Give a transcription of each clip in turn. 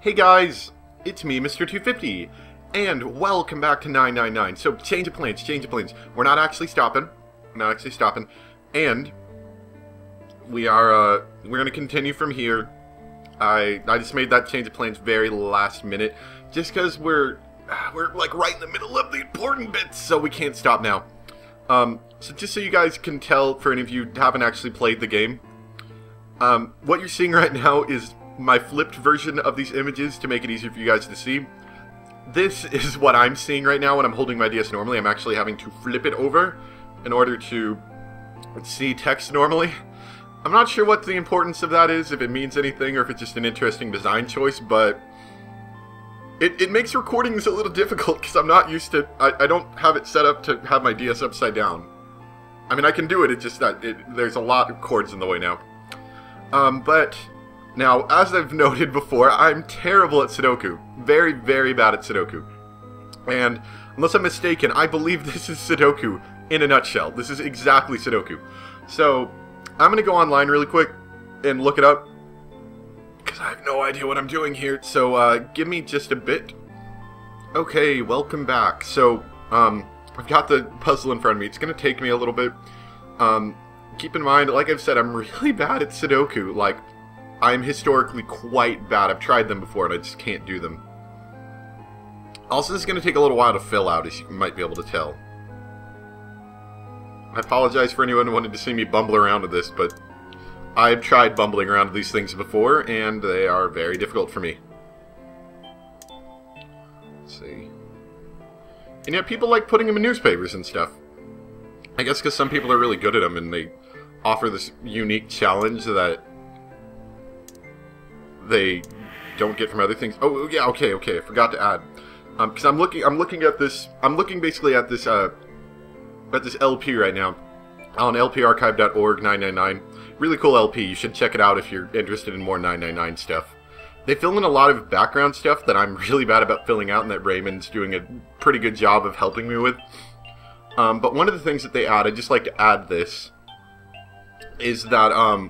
Hey guys, it's me, Mr. 250, and welcome back to 999. So, change of plans. We're not actually stopping. And we're gonna continue from here. I just made that change of plans very last minute, just because we're like right in the middle of the important bits, so we can't stop now. So just so you guys can tell, for any of you who haven't actually played the game, what you're seeing right now is my flipped version of these images to make it easier for you guys to see. This is what I'm seeing right now when I'm holding my DS normally. I'm actually having to flip it over in order to see text normally. I'm not sure what the importance of that is, if it means anything, or if it's just an interesting design choice, but it makes recordings a little difficult because I'm not used to... I don't have it set up to have my DS upside down. I mean, I can do it, it's just that there's a lot of cords in the way now. But... now, as I've noted before, I'm terrible at Sudoku. Very, very bad at Sudoku. And, unless I'm mistaken, I believe this is Sudoku in a nutshell. This is exactly Sudoku. So, I'm going to go online really quick and look it up, because I have no idea what I'm doing here. So, give me just a bit. Okay, welcome back. So, I've got the puzzle in front of me. It's going to take me a little bit. Keep in mind, like I've said, I'm really bad at Sudoku. Like, I'm historically quite bad. I've tried them before and I just can't do them. Also, this is going to take a little while to fill out, as you might be able to tell. I apologize for anyone who wanted to see me bumble around with this, but I've tried bumbling around with these things before, and they are very difficult for me. Let's see. And yet people like putting them in newspapers and stuff. I guess because some people are really good at them, and they offer this unique challenge that they don't get from other things. Oh yeah, okay. I forgot to add, because I'm looking basically at this LP right now on lparchive.org 999. Really cool LP. You should check it out if you're interested in more 999 stuff. They fill in a lot of background stuff that I'm really bad about filling out, and that Raymond's doing a pretty good job of helping me with. But one of the things that they add, I'd just like to add this, is that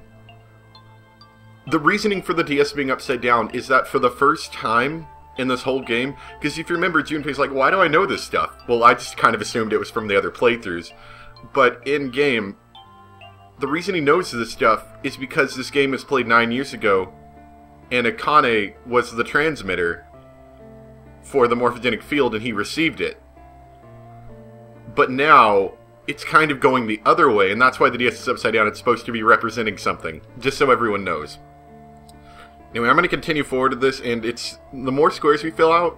the reasoning for the DS being upside down is that for the first time in this whole game, because if you remember, Junpei's like, why do I know this stuff? Well, I just kind of assumed it was from the other playthroughs. But in-game, the reason he knows this stuff is because this game was played 9 years ago, and Akane was the transmitter for the morphogenic field, and he received it. But now, it's kind of going the other way, and that's why the DS is upside down. It's supposed to be representing something, just so everyone knows. Anyway, I'm going to continue forward to this, and it's the more squares we fill out,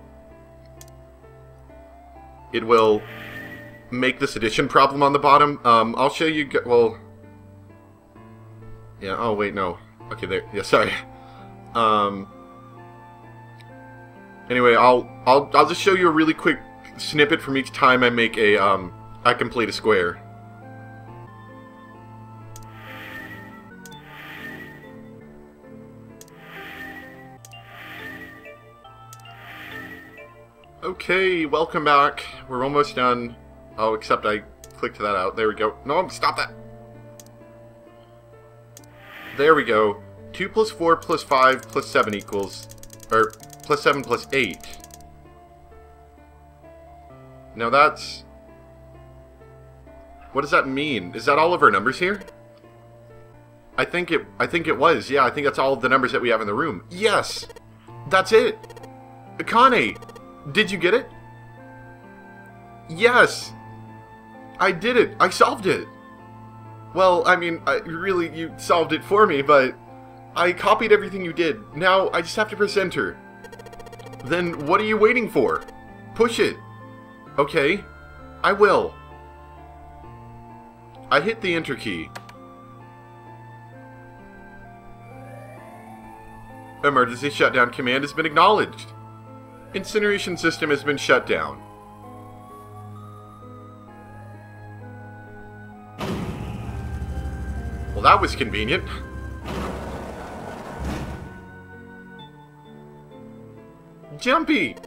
it will make this addition problem on the bottom. I'll show you. Well, yeah. Oh wait, no. Okay, there. Yeah, sorry. Anyway, I'll just show you a really quick snippet from each time I make a I complete a square. Okay, welcome back. We're almost done. Oh, except I clicked that out. There we go. No, stop that. There we go. 2 plus 4 plus 5 plus 7 equals... or, plus 7 plus 8. Now that's... what does that mean? Is that all of our numbers here? I think it was. Yeah, I think that's all of the numbers that we have in the room. Yes! That's it! Akane! Did you get it? Yes! I did it! I solved it! Well, I mean, really, you solved it for me, but I copied everything you did. Now, I just have to press enter. Then, what are you waiting for? Push it! Okay, I will. I hit the enter key. Emergency shutdown command has been acknowledged. Incineration system has been shut down. Well, that was convenient. Jumpy!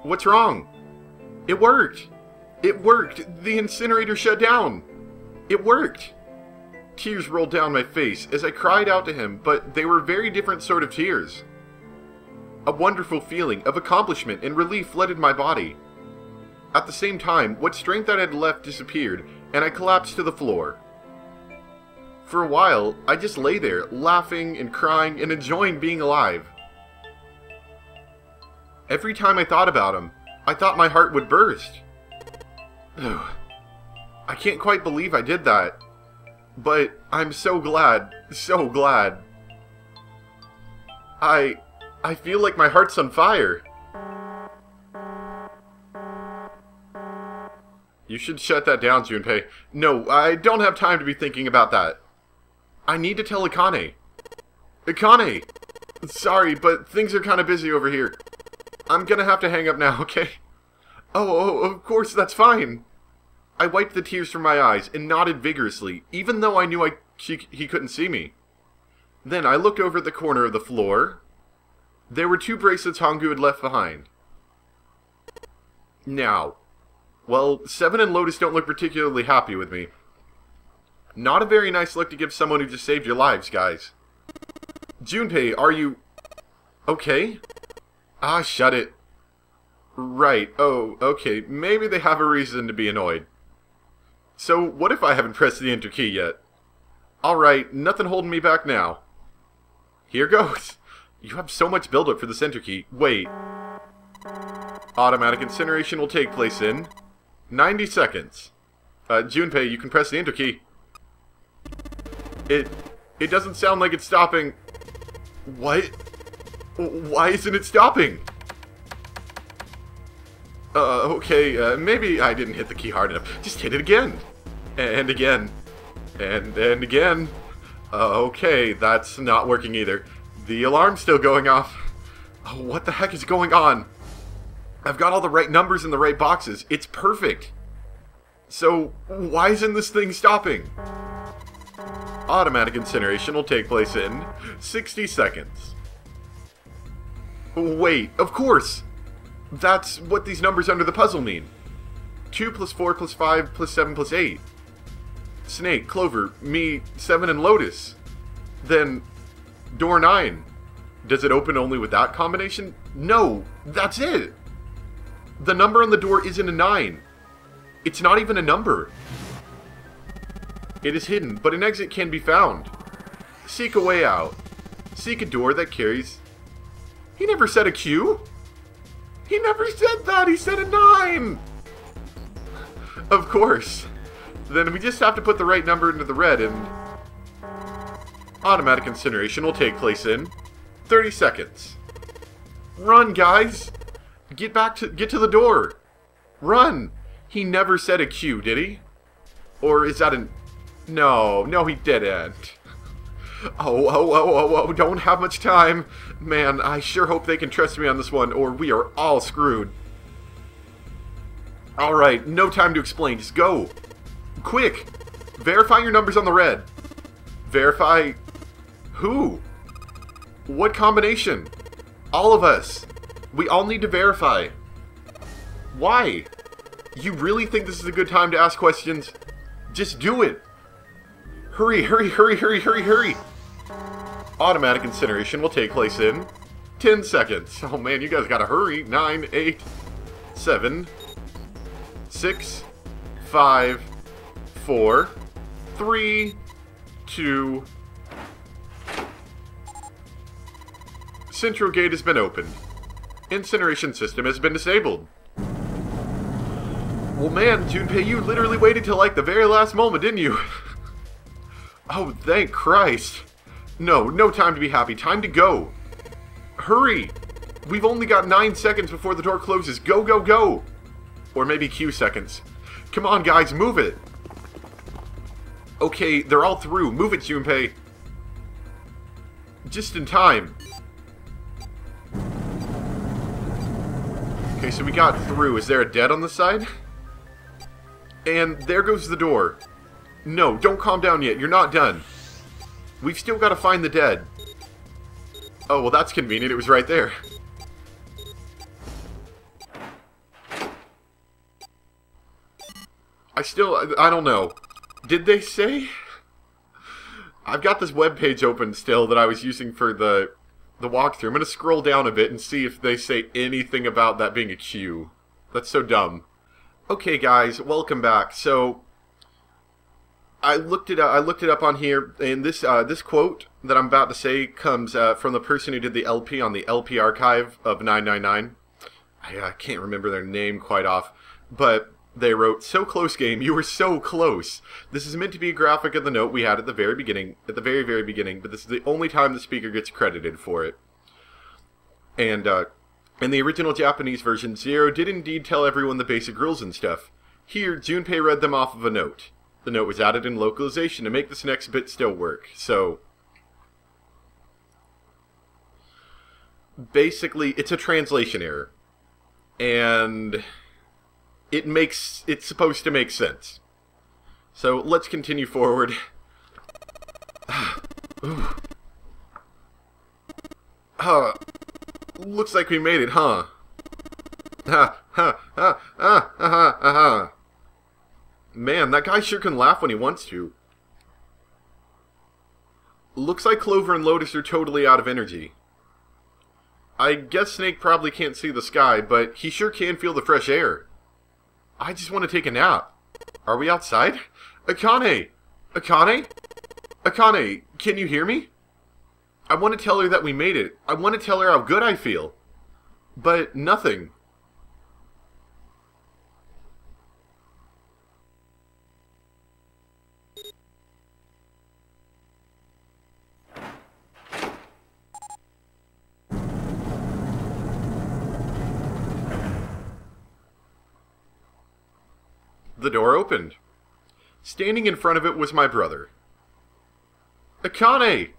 What's wrong? It worked! It worked! The incinerator shut down! It worked! Tears rolled down my face as I cried out to him, but they were very different sort of tears. A wonderful feeling of accomplishment and relief flooded my body. At the same time, what strength I had left disappeared, and I collapsed to the floor. For a while, I just lay there, laughing and crying and enjoying being alive. Every time I thought about him, I thought my heart would burst. I can't quite believe I did that. But I'm so glad, so glad. I feel like my heart's on fire. You should shut that down, Junpei. No, I don't have time to be thinking about that. I need to tell Akane. Akane! Sorry, but things are kind of busy over here. I'm gonna have to hang up now, okay? Oh, of course, that's fine. I wiped the tears from my eyes and nodded vigorously, even though I knew he couldn't see me. Then I looked over at the corner of the floor. There were 2 bracelets Honggu had left behind. Now, well, Seven and Lotus don't look particularly happy with me. Not a very nice look to give someone who just saved your lives, guys. Junpei, are you... okay? Ah, shut it. Right, oh, okay, maybe they have a reason to be annoyed. So, what if I haven't pressed the enter key yet? Alright, nothing holding me back now. Here goes. You have so much buildup for this enter key. Wait. Automatic incineration will take place in 90 seconds. Junpei, you can press the enter key. It doesn't sound like it's stopping. What? Why isn't it stopping? Okay, maybe I didn't hit the key hard enough. Just hit it again. And again. And again. Okay, that's not working either. The alarm's still going off. Oh, what the heck is going on? I've got all the right numbers in the right boxes. It's perfect. So, why isn't this thing stopping? Automatic incineration will take place in 60 seconds. Wait, of course! That's what these numbers under the puzzle mean. 2 plus 4 plus 5 plus 7 plus 8. Snake, Clover, me, 7, and Lotus. Then, door 9. Does it open only with that combination? No, that's it! The number on the door isn't a 9. It's not even a number. It is hidden, but an exit can be found. Seek a way out. Seek a door that carries... He never said a Q? He never said that! He said a 9! Of course. Then we just have to put the right number into the red and... Automatic incineration will take place in 30 seconds. Run, guys! Get to the door! Run! He never said a Q, did he? Or is that an... No, he didn't. Oh, don't have much time. Man, I sure hope they can trust me on this one, or we are all screwed. Alright, no time to explain, just go. Quick! Verify your numbers on the red. Verify... who? What combination? All of us. We all need to verify. Why? You really think this is a good time to ask questions? Just do it. Hurry. Automatic incineration will take place in 10 seconds. Oh man, you guys gotta hurry. 9, 8, 7, 6, 5, 4, 3, 2... Central gate has been opened. Incineration system has been disabled. Well man, Junpei, you literally waited till like the very last moment, didn't you? Oh, thank Christ. No time to be happy. Time to go. Hurry. We've only got 9 seconds before the door closes. Go. Or maybe Q seconds. Come on, guys, move it. Okay, they're all through. Move it, Junpei. Just in time. Okay, so we got through. Is there a dead on the side? And there goes the door. No, don't calm down yet. You're not done. We've still got to find the dead. Oh, well, that's convenient. It was right there. I don't know. Did they say? I've got this webpage open still that I was using for the the walkthrough. I'm going to scroll down a bit and see if they say anything about that being a queue. That's so dumb. Okay, guys, welcome back. So, I looked it up on here, and this quote that I'm about to say comes from the person who did the LP on the LP archive of 999. I can't remember their name quite off, but they wrote, "So close, game, you were so close. This is meant to be a graphic of the note we had at the very beginning, but this is the only time the speaker gets credited for it." And in the original Japanese version, Zero did indeed tell everyone the basic rules and stuff. Here, Junpei read them off of a note. The note was added in localization to make this next bit still work. So, basically, it's a translation error. And it's supposed to make sense. So, let's continue forward. Looks like we made it, huh? Man, that guy sure can laugh when he wants to. Looks like Clover and Lotus are totally out of energy. I guess Snake probably can't see the sky, but he sure can feel the fresh air. I just want to take a nap. Are we outside? Akane! Akane? Akane, can you hear me? I want to tell her that we made it. I want to tell her how good I feel. But nothing. The door opened. Standing in front of it was my brother. Akane!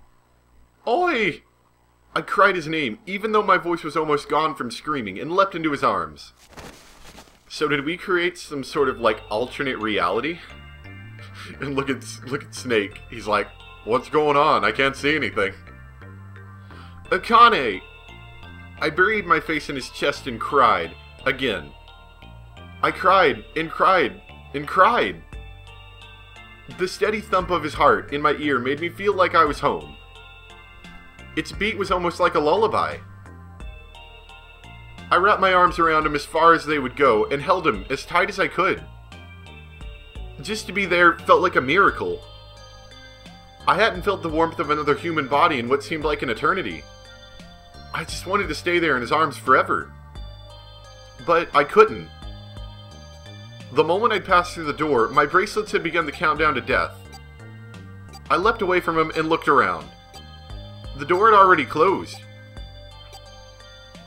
Oi! I cried his name, even though my voice was almost gone from screaming, and leapt into his arms. So did we create some sort of, like, alternate reality? And look at Snake. He's like, "What's going on? I can't see anything." Akane! I buried my face in his chest and cried. Again. I cried, and cried, and cried. The steady thump of his heart in my ear made me feel like I was home. Its beat was almost like a lullaby. I wrapped my arms around him as far as they would go and held him as tight as I could. Just to be there felt like a miracle. I hadn't felt the warmth of another human body in what seemed like an eternity. I just wanted to stay there in his arms forever. But I couldn't. The moment I'd passed through the door, my bracelets had begun to count down to death. I leapt away from him and looked around. The door had already closed.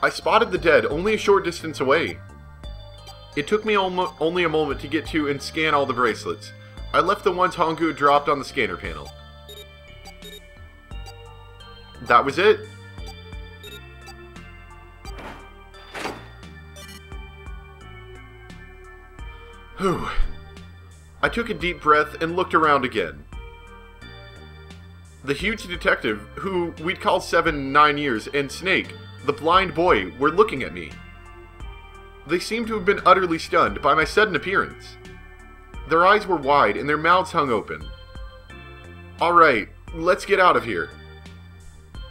I spotted the dead only a short distance away. It took me only a moment to get to and scan all the bracelets. I left the ones Hongu had dropped on the scanner panel. That was it. Whew. I took a deep breath and looked around again. The huge detective, who we'd called 7-9 years, and Snake, the blind boy, were looking at me. They seemed to have been utterly stunned by my sudden appearance. Their eyes were wide and their mouths hung open. Alright, let's get out of here.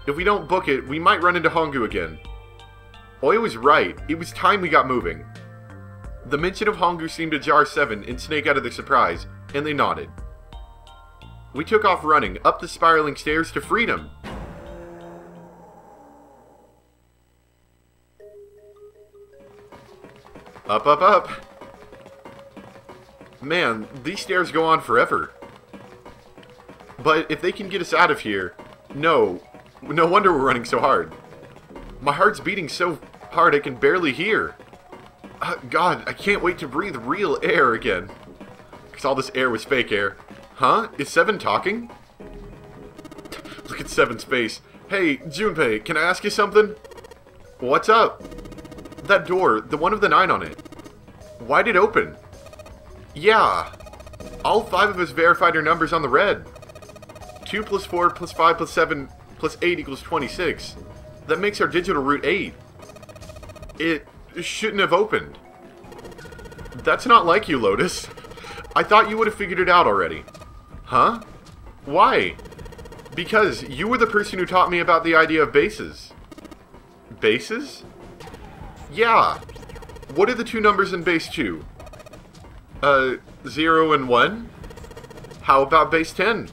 If we don't book it, we might run into Hongu again. Oi was right, it was time we got moving. The mention of Hongu seemed to jar Seven and Snake out of their surprise, and they nodded. We took off running, up the spiraling stairs to freedom. Up, up, up. Man, these stairs go on forever. But if they can get us out of here, no wonder we're running so hard. My heart's beating so hard I can barely hear. God, I can't wait to breathe real air again. Because all this air was fake air. Huh? Is Seven talking? Look at Seven's face. Hey, Junpei, can I ask you something? What's up? That door, the one with the 9 on it. Why'd it open? Yeah. All 5 of us verified our numbers on the red. 2 plus 4 plus 5 plus 7 plus 8 equals 26. That makes our digital route 8. It shouldn't have opened. That's not like you, Lotus. I thought you would have figured it out already. Huh? Why? Because you were the person who taught me about the idea of bases. Bases? Yeah. What are the two numbers in base 2? 0 and 1? How about base 10?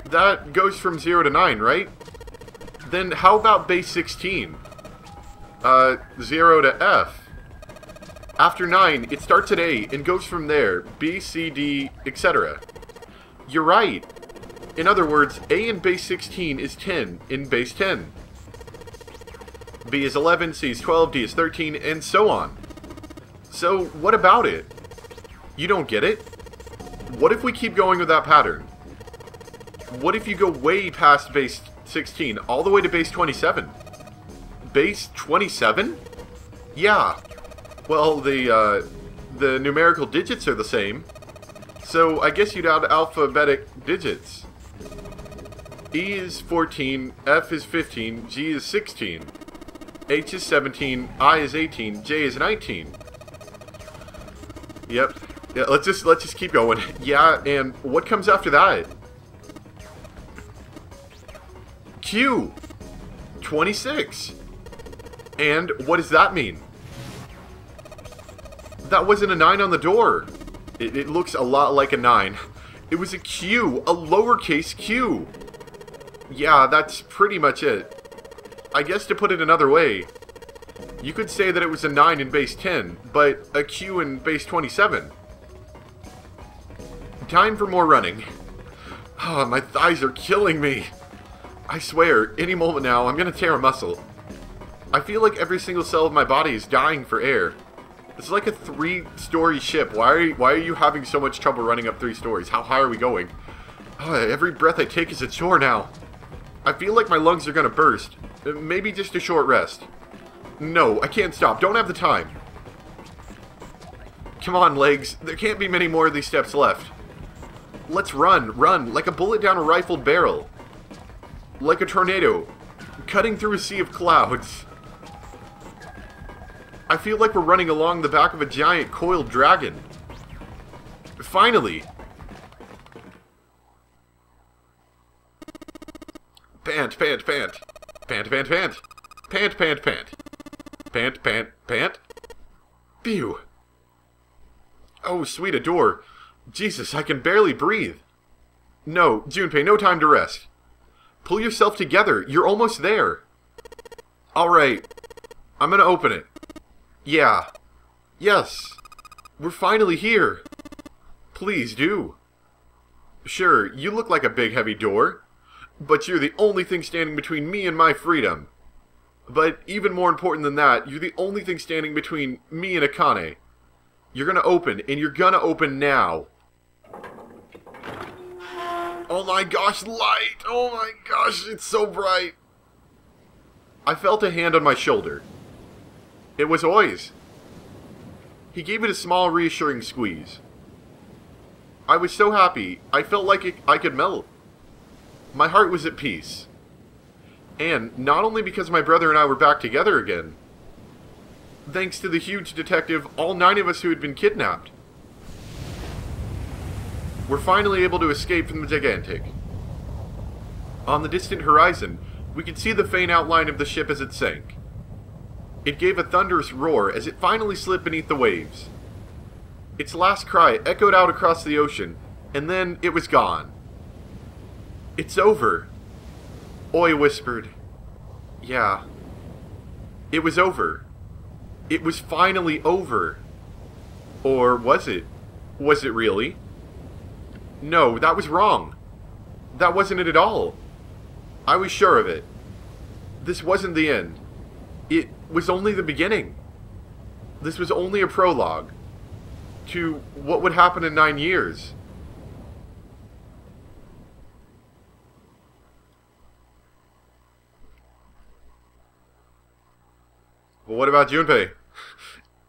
That goes from 0 to 9, right? Then how about base 16? 0 to F. After 9, it starts at A and goes from there, B, C, D, etc. You're right. In other words, A in base 16 is 10 in base 10. B is 11, C is 12, D is 13, and so on. So, what about it? You don't get it? What if we keep going with that pattern? What if you go way past base 16, all the way to base 27? Base 27? Yeah. Well, the numerical digits are the same. So, I guess you'd add alphabetic digits. E is 14, F is 15, G is 16, H is 17, I is 18, J is 19. Yep. Yeah, let's just keep going. Yeah, and what comes after that? Q. 26. And what does that mean? That wasn't a 9 on the door. It looks a lot like a 9. It was a Q, a lowercase q. Yeah, that's pretty much it. I guess to put it another way, you could say that it was a 9 in base 10, but a Q in base 27. Time for more running. Ah, my thighs are killing me. I swear, any moment now, I'm gonna tear a muscle. I feel like every single cell of my body is dying for air. It's like a 3-story ship. Why are you having so much trouble running up 3 stories? How high are we going? Every breath I take is a chore now. I feel like my lungs are gonna burst. Maybe just a short rest. No, I can't stop. Don't have the time. Come on, legs. There can't be many more of these steps left. Let's run, like a bullet down a rifled barrel. Like a tornado, cutting through a sea of clouds. I feel like we're running along the back of a giant coiled dragon. Finally! Pant, pant, pant. Pant, pant, pant. Pant, pant, pant. Pant, pant, pant. Phew. Oh, sweet a door. Jesus, I can barely breathe. No, Junpei, no time to rest. Pull yourself together. You're almost there. Alright. I'm gonna open it. Yeah. Yes. We're finally here. Please do. Sure, you look like a big heavy door. But you're the only thing standing between me and my freedom. But even more important than that, you're the only thing standing between me and Akane. You're gonna open, and you're gonna open now. Oh my gosh, light! Oh my gosh, it's so bright! I felt a hand on my shoulder. It was Oi's. He gave it a small, reassuring squeeze. I was so happy, I felt like I could melt. My heart was at peace. And not only because my brother and I were back together again. Thanks to the huge detective, all 9 of us who had been kidnapped. We're finally able to escape from the Gigantic. On the distant horizon, we could see the faint outline of the ship as it sank. It gave a thunderous roar as it finally slipped beneath the waves. Its last cry echoed out across the ocean, and then it was gone. It's over. Oi whispered. Yeah. It was over. It was finally over. Or was it? Was it really? No, that was wrong. That wasn't it at all. I was sure of it. This wasn't the end. It was only the beginning. This was only a prologue to what would happen in 9 years. Well, what about Junpei?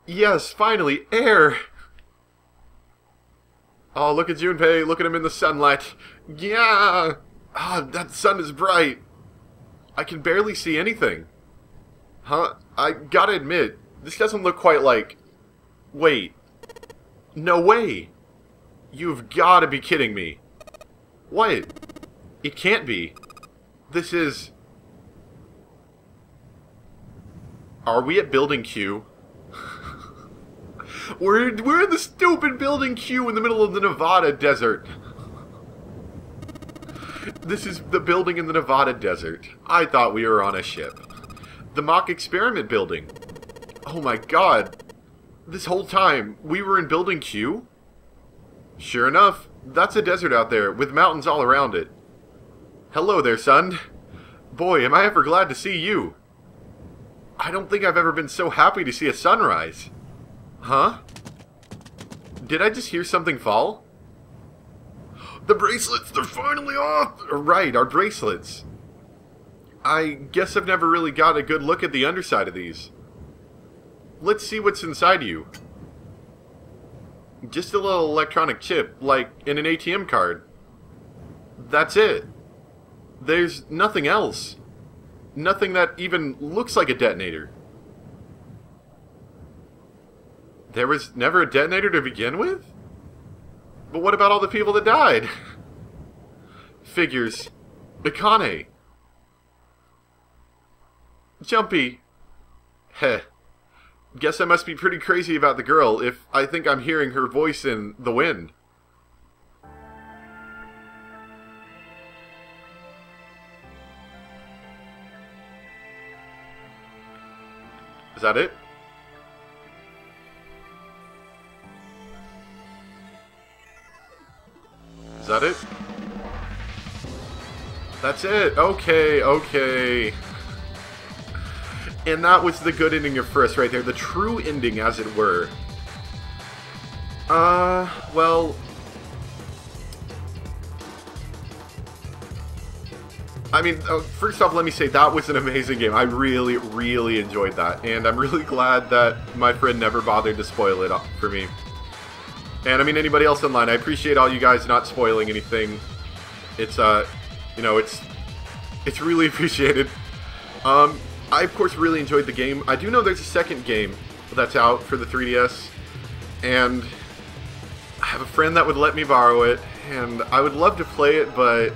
Yes, finally, air! Oh, look at Junpei, look at him in the sunlight. Yeah! Ah, that sun is bright. I can barely see anything. Huh? I gotta admit, this doesn't look quite like... Wait. No way! You've gotta be kidding me. What? It can't be. This is... Are we at Building Q? We're in the stupid Building Q in the middle of the Nevada desert. This is the building in the Nevada desert. I thought we were on a ship. The mock experiment building. Oh my god. This whole time, we were in Building Q? Sure enough, that's a desert out there with mountains all around it. Hello there, son. Boy, am I ever glad to see you. I don't think I've ever been so happy to see a sunrise. Huh? Did I just hear something fall? The bracelets, they're finally off! Right, our bracelets. I guess I've never really got a good look at the underside of these. Let's see what's inside you. Just a little electronic chip, like in an ATM card. That's it. There's nothing else. Nothing that even looks like a detonator. There was never a detonator to begin with? But what about all the people that died? Figures. Akane. Jumpy. Heh. Guess I must be pretty crazy about the girl if I think I'm hearing her voice in the wind. Is that it? Is that it? That's it. Okay, okay. And that was the good ending of first right there. The true ending, as it were. Well... I mean, first off, let me say, that was an amazing game. I really, really enjoyed that. And I'm really glad that my friend never bothered to spoil it for me. And, I mean, anybody else online, I appreciate all you guys not spoiling anything. It's, you know, it's really appreciated. I, of course, really enjoyed the game. I do know there's a second game that's out for the 3DS. And I have a friend that would let me borrow it. And I would love to play it, but...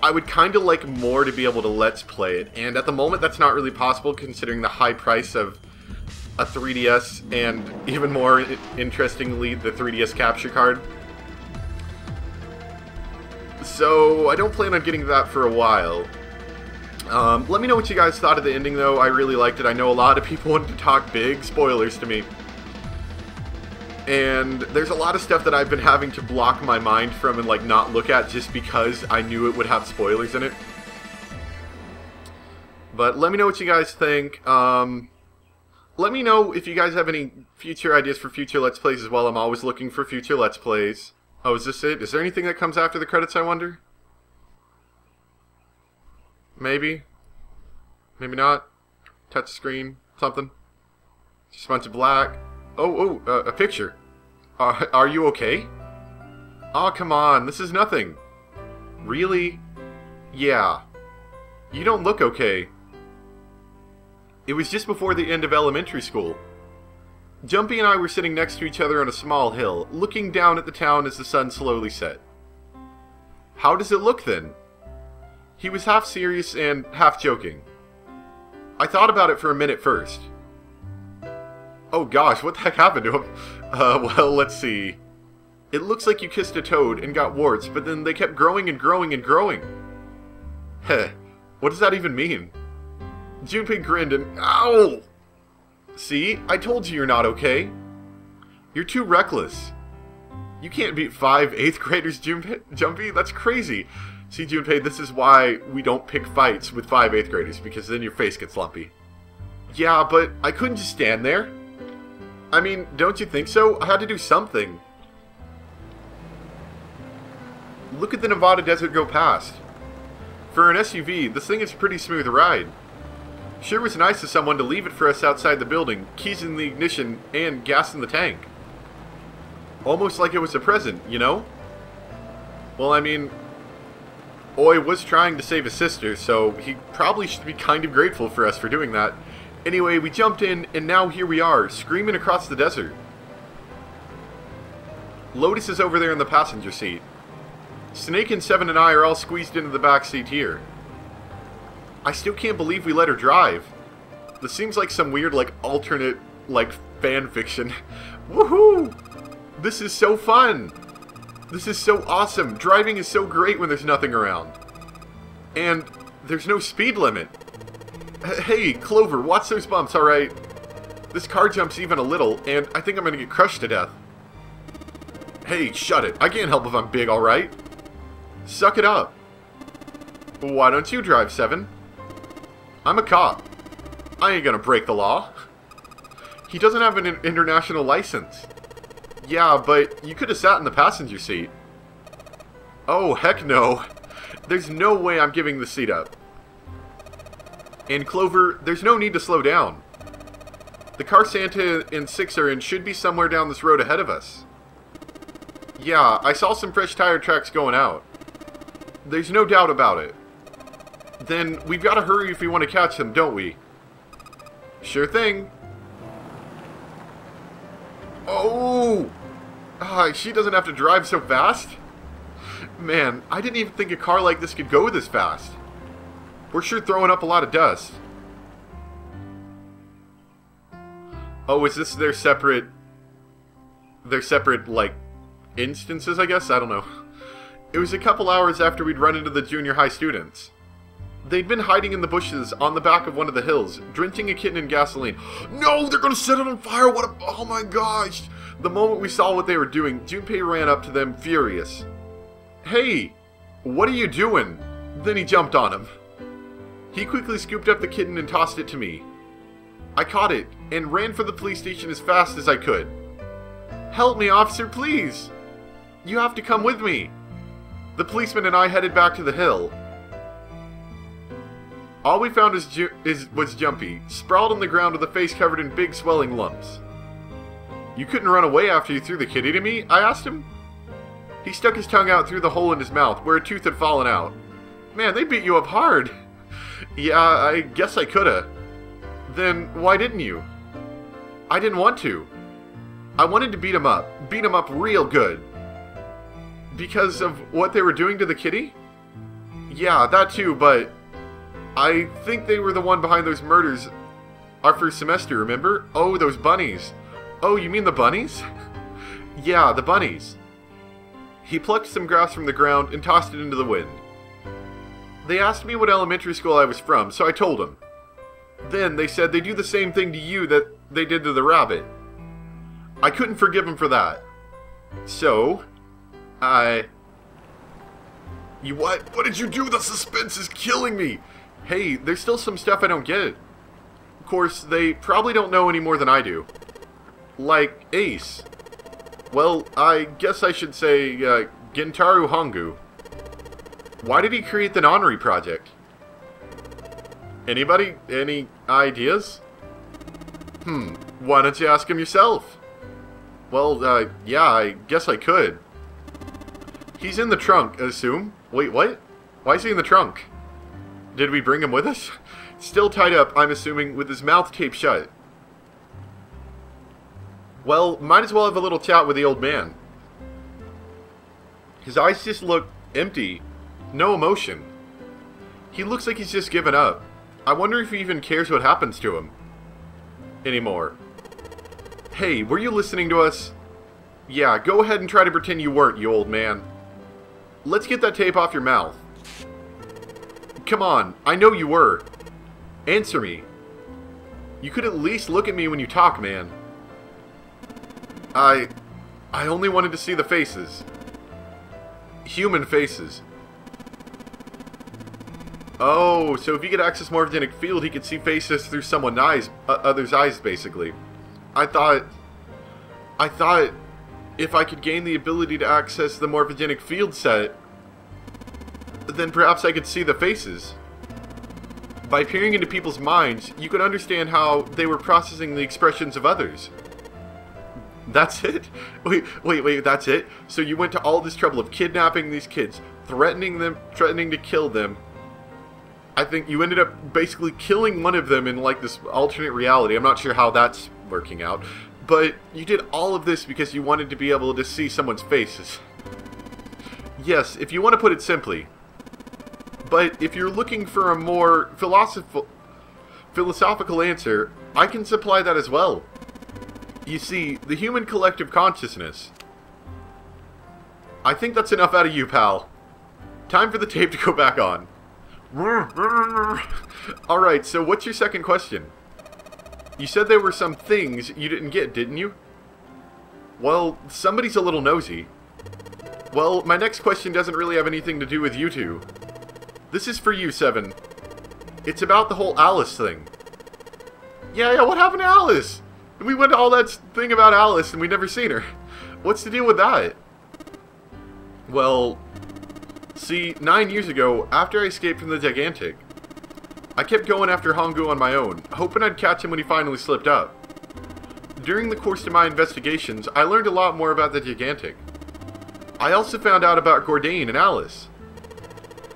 I would kind of like more to be able to let's play it, and at the moment that's not really possible considering the high price of a 3DS, and even more interestingly, the 3DS capture card. So I don't plan on getting that for a while. Let me know what you guys thought of the ending though. I really liked it. I know a lot of people wanted to talk big spoilers to me. And there's a lot of stuff that I've been having to block my mind from and like not look at just because I knew it would have spoilers in it. But let me know what you guys think. Let me know if you guys have any future ideas for future Let's Plays as well. I'm always looking for future Let's Plays. Oh, is this it? Is there anything that comes after the credits, I wonder? Maybe. Maybe not. Touch screen. Something. Just a bunch of black. Oh, a picture. Are you okay? Oh, come on, this is nothing. Really? Yeah. You don't look okay. It was just before the end of elementary school. Jumpy and I were sitting next to each other on a small hill, looking down at the town as the sun slowly set. How does it look then? He was half serious and half joking. I thought about it for a minute first. Oh gosh, what the heck happened to him? Well, let's see. It looks like you kissed a toad and got warts, but then they kept growing and growing and growing. Heh, what does that even mean? Junpei grinned and... Ow! See, I told you you're not okay. You're too reckless. You can't beat 5 8th graders, Jumpy. That's crazy. See, Junpei, this is why we don't pick fights with 5 8th graders, because then your face gets lumpy. Yeah, but I couldn't just stand there. I mean, don't you think so? I had to do something. Look at the Nevada desert go past. For an SUV, this thing is a pretty smooth ride. Sure was nice of someone to leave it for us outside the building, keys in the ignition, and gas in the tank. Almost like it was a present, you know? Well, I mean, Oi was trying to save his sister, so he probably should be kind of grateful for us for doing that. Anyway, we jumped in, and now here we are, screaming across the desert. Lotus is over there in the passenger seat. Snake and Seven and I are all squeezed into the back seat here. I still can't believe we let her drive. This seems like some weird, like, alternate, like, fan fiction. Woohoo! This is so fun! This is so awesome! Driving is so great when there's nothing around. And there's no speed limit. Hey, Clover, watch those bumps, alright? This car jumps even a little, and I think I'm gonna get crushed to death. Hey, shut it. I can't help if I'm big, alright? Suck it up. Why don't you drive, Seven? I'm a cop. I ain't gonna break the law. He doesn't have an international license. Yeah, but you could have sat in the passenger seat. Oh, heck no. There's no way I'm giving the seat up. And Clover, there's no need to slow down. The car Santa and Six are in should be somewhere down this road ahead of us. Yeah, I saw some fresh tire tracks going out. There's no doubt about it. Then we've got to hurry if we want to catch them, don't we? Sure thing. Oh! She doesn't have to drive so fast? Man, I didn't even think a car like this could go this fast. We're sure throwing up a lot of dust. Oh, is this their separate, like, instances, I guess? I don't know. It was a couple hours after we'd run into the junior high students. They'd been hiding in the bushes on the back of one of the hills, drenching a kitten in gasoline. No, they're gonna set it on fire! Oh my gosh! The moment we saw what they were doing, Junpei ran up to them, furious. Hey! What are you doing? Then he jumped on him. He quickly scooped up the kitten and tossed it to me. I caught it, and ran for the police station as fast as I could. Help me, officer, please! You have to come with me! The policeman and I headed back to the hill. All we found was Jumpy, sprawled on the ground with a face covered in big swelling lumps. You couldn't run away after you threw the kitty to me? I asked him. He stuck his tongue out through the hole in his mouth, where a tooth had fallen out. Man, they beat you up hard. Yeah, I guess I coulda. Then why didn't you? I didn't want to. I wanted to beat him up real good. Because of what they were doing to the kitty? Yeah, that too, but I think they were the one behind those murders our first semester, remember? Oh, those bunnies. Oh, you mean the bunnies? Yeah, the bunnies. He plucked some grass from the ground and tossed it into the wind. They asked me what elementary school I was from, so I told them. Then they said they do the same thing to you that they did to the rabbit. I couldn't forgive them for that. So, You what? What did you do? The suspense is killing me! Hey, there's still some stuff I don't get. Of course, they probably don't know any more than I do. Like Ace. Well, I guess I should say, Gentaro Hongu. Why did he create the Nonary project? Anybody? Any ideas? Why don't you ask him yourself? Well, yeah, I guess I could. He's in the trunk, I assume. Wait, what? Why is he in the trunk? Did we bring him with us? Still tied up, I'm assuming, with his mouth taped shut. Well, might as well have a little chat with the old man. His eyes just look empty. No emotion. He looks like he's just given up. I wonder if he even cares what happens to him anymore. Hey, were you listening to us? Yeah, go ahead and try to pretend you weren't, you old man. Let's get that tape off your mouth. Come on, I know you were. Answer me. You could at least look at me when you talk, man. I only wanted to see the faces. Human faces. Oh, so if he could access morphogenic field, he could see faces through someone's eyes, other's eyes, basically. I thought if I could gain the ability to access the morphogenic field set, then perhaps I could see the faces. By peering into people's minds, you could understand how they were processing the expressions of others. That's it? Wait, that's it? So you went to all this trouble of kidnapping these kids, threatening to kill them. I think you ended up basically killing one of them in like this alternate reality. I'm not sure how that's working out. But you did all of this because you wanted to be able to see someone's faces. Yes, if you want to put it simply. But if you're looking for a more philosophical answer, I can supply that as well. You see, the human collective consciousness. I think that's enough out of you, pal. Time for the tape to go back on. Alright, so what's your second question? You said there were some things you didn't get, didn't you? Well, somebody's a little nosy. Well, my next question doesn't really have anything to do with you two. This is for you, Seven. It's about the whole Alice thing. Yeah, what happened to Alice? We went to all that thing about Alice and we never seen her. What's the deal with that? Well, see, 9 years ago, after I escaped from the Gigantic, I kept going after Hongu on my own, hoping I'd catch him when he finally slipped up. During the course of my investigations, I learned a lot more about the Gigantic. I also found out about Gordain and Alice.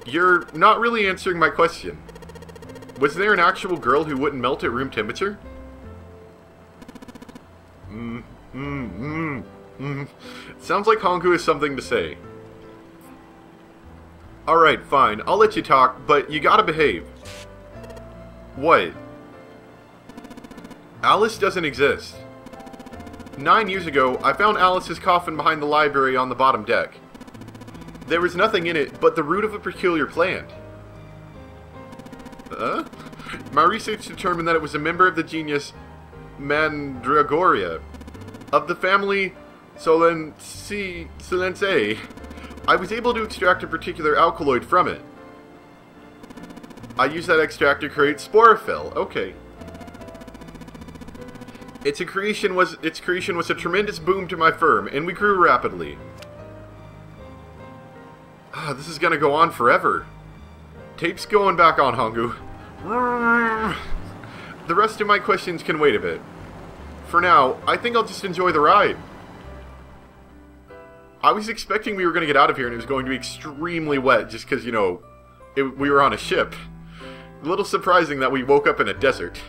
You're not really answering my question. Was there an actual girl who wouldn't melt at room temperature? Sounds like Hongu has something to say. Alright, fine. I'll let you talk, but you gotta behave. What? Alice doesn't exist. 9 years ago, I found Alice's coffin behind the library on the bottom deck. There was nothing in it but the root of a peculiar plant. My research determined that it was a member of the genus Mandragoria, of the family Solanaceae. I was able to extract a particular alkaloid from it. I used that extract to create Sporophyll. Okay. Its creation was a tremendous boom to my firm, and we grew rapidly. This is gonna go on forever. Tape's going back on, Hongu. The rest of my questions can wait a bit. For now, I think I'll just enjoy the ride. I was expecting we were going to get out of here and it was going to be extremely wet just because, you know, we were on a ship. A little surprising that we woke up in a desert.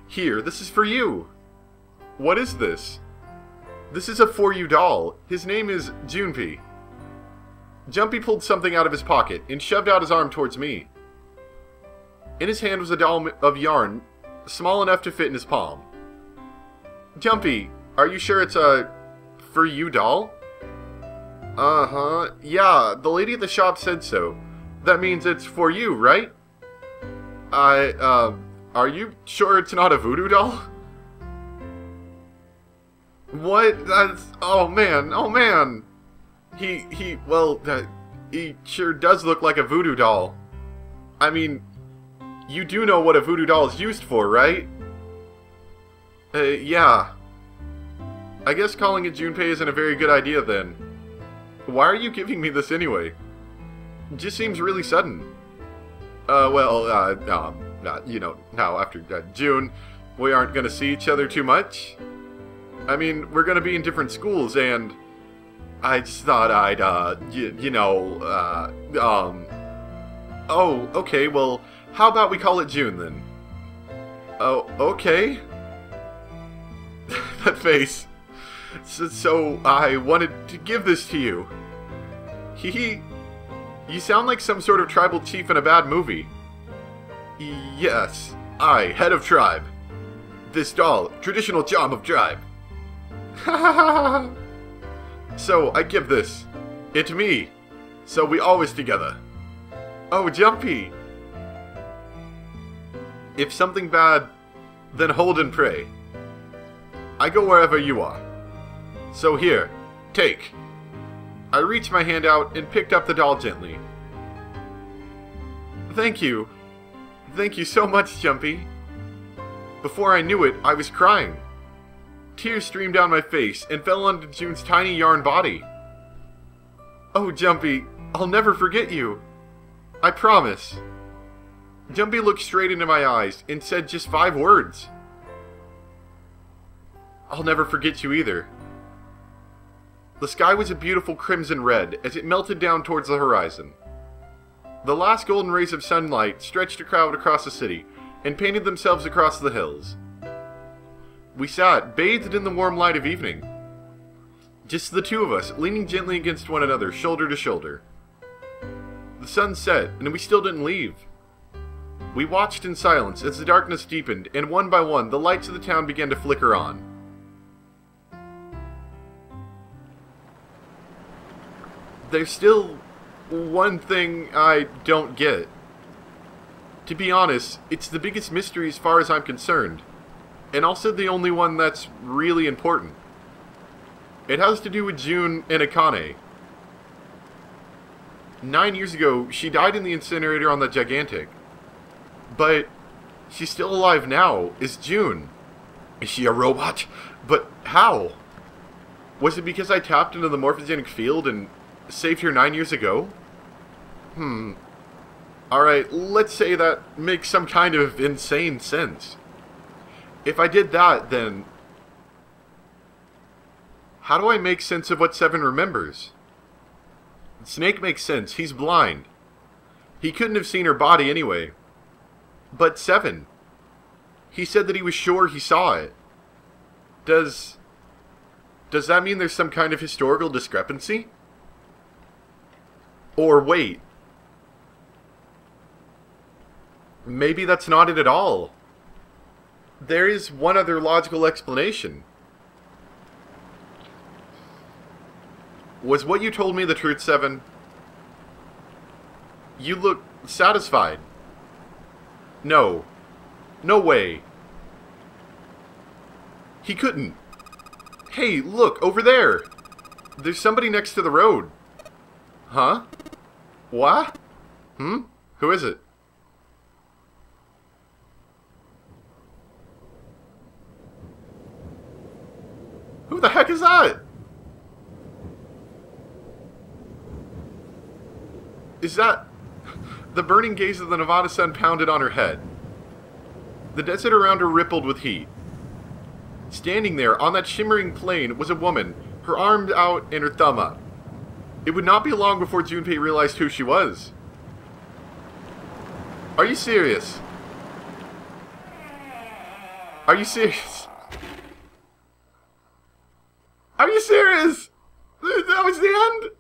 Here, this is for you. What is this? This is a For You doll. His name is Junpei. Jumpy pulled something out of his pocket and shoved out his arm towards me. In his hand was a doll of yarn, small enough to fit in his palm. Jumpy, are you sure it's a For You doll? Uh-huh. Yeah, the lady at the shop said so. That means it's for you, right? Are you sure it's not a voodoo doll? What? That's... Oh, man. He sure does look like a voodoo doll. I mean, you do know what a voodoo doll is used for, right? Yeah. I guess calling it Junpei isn't a very good idea then. Why are you giving me this anyway? It just seems really sudden. You know, now after June, we aren't gonna see each other too much. I mean, we're gonna be in different schools, and I just thought I'd, Oh, okay, well, how about we call it June, then? Oh, okay. That face. So I wanted to give this to you. You sound like some sort of tribal chief in a bad movie. Yes, I, head of tribe. This doll, traditional charm of tribe. So I give this. It me. So we always together. Oh, Jumpy. If something bad, then hold and pray. I go wherever you are. So here, take. I reached my hand out and picked up the doll gently. Thank you. Thank you so much, Jumpy. Before I knew it, I was crying. Tears streamed down my face and fell onto June's tiny yarn body. Oh, Jumpy, I'll never forget you. I promise. Jumpy looked straight into my eyes and said just 5 words. I'll never forget you either. The sky was a beautiful crimson red as it melted down towards the horizon. The last golden rays of sunlight stretched a crowd across the city and painted themselves across the hills. We sat, bathed in the warm light of evening. Just the two of us, leaning gently against one another, shoulder to shoulder. The sun set, and we still didn't leave. We watched in silence as the darkness deepened, and one by one, the lights of the town began to flicker on. There's still one thing I don't get. To be honest, it's the biggest mystery as far as I'm concerned, and also the only one that's really important. It has to do with June and Akane. 9 years ago, she died in the incinerator on the Gigantic. But she's still alive now. Is June? Is she a robot? But how? Was it because I tapped into the morphogenic field and saved her 9 years ago? Alright, let's say that makes some kind of insane sense. If I did that, then how do I make sense of what Seven remembers? Snake makes sense. He's blind. He couldn't have seen her body anyway. But Seven, he said that he was sure he saw it. Does that mean there's some kind of historical discrepancy? Or wait, maybe that's not it at all. There is one other logical explanation. Was what you told me the truth, Seven? You look satisfied. No. No way. He couldn't. Hey, look, over there. There's somebody next to the road. Huh? What? Who is it? Who the heck is that? Is that... The burning gaze of the Nevada sun pounded on her head. The desert around her rippled with heat. Standing there on that shimmering plain was a woman, her arms out and her thumb up. It would not be long before Junpei realized who she was. Are you serious? Are you serious? Are you serious? That was the end?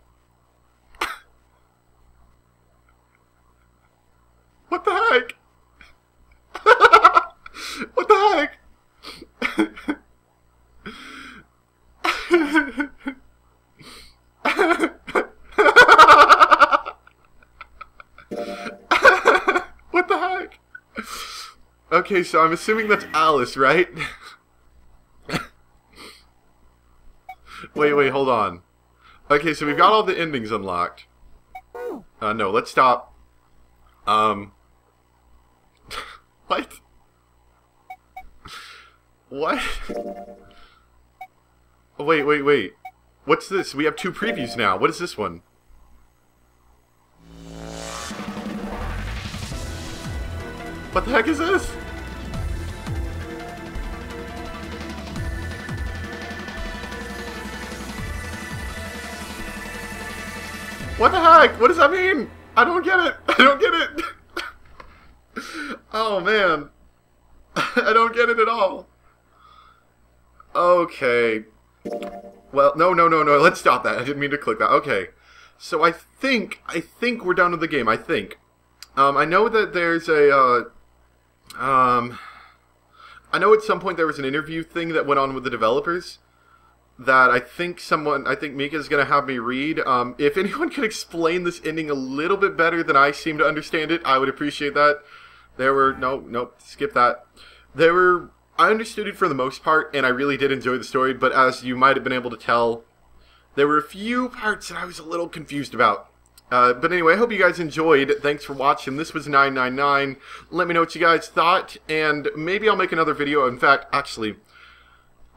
What the heck? What the heck? What the heck? Okay, so I'm assuming that's Alice, right? Wait, hold on. Okay, so we've got all the endings unlocked. No, let's stop. What? What? Wait. What's this? We have two previews now. What is this one? What the heck is this? What the heck? What does that mean? I don't get it. I don't get it. Oh, man. I don't get it at all. Okay. Well, no. Let's stop that. I didn't mean to click that. Okay. So I think we're done with the game. I think. I know that there's a, I know at some point there was an interview thing that went on with the developers that I think Mika's going to have me read. If anyone could explain this ending a little bit better than I seem to understand it, I would appreciate that. Nope, skip that. I understood it for the most part, and I really did enjoy the story, but as you might have been able to tell, there were a few parts that I was a little confused about. But anyway, I hope you guys enjoyed. Thanks for watching. This was 999. Let me know what you guys thought, and maybe I'll make another video. In fact, actually,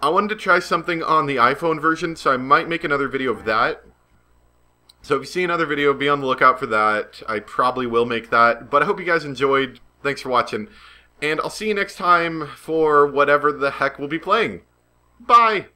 I wanted to try something on the iPhone version, so I might make another video of that. So if you see another video, be on the lookout for that. I probably will make that. But I hope you guys enjoyed. Thanks for watching. And I'll see you next time for whatever the heck we'll be playing. Bye!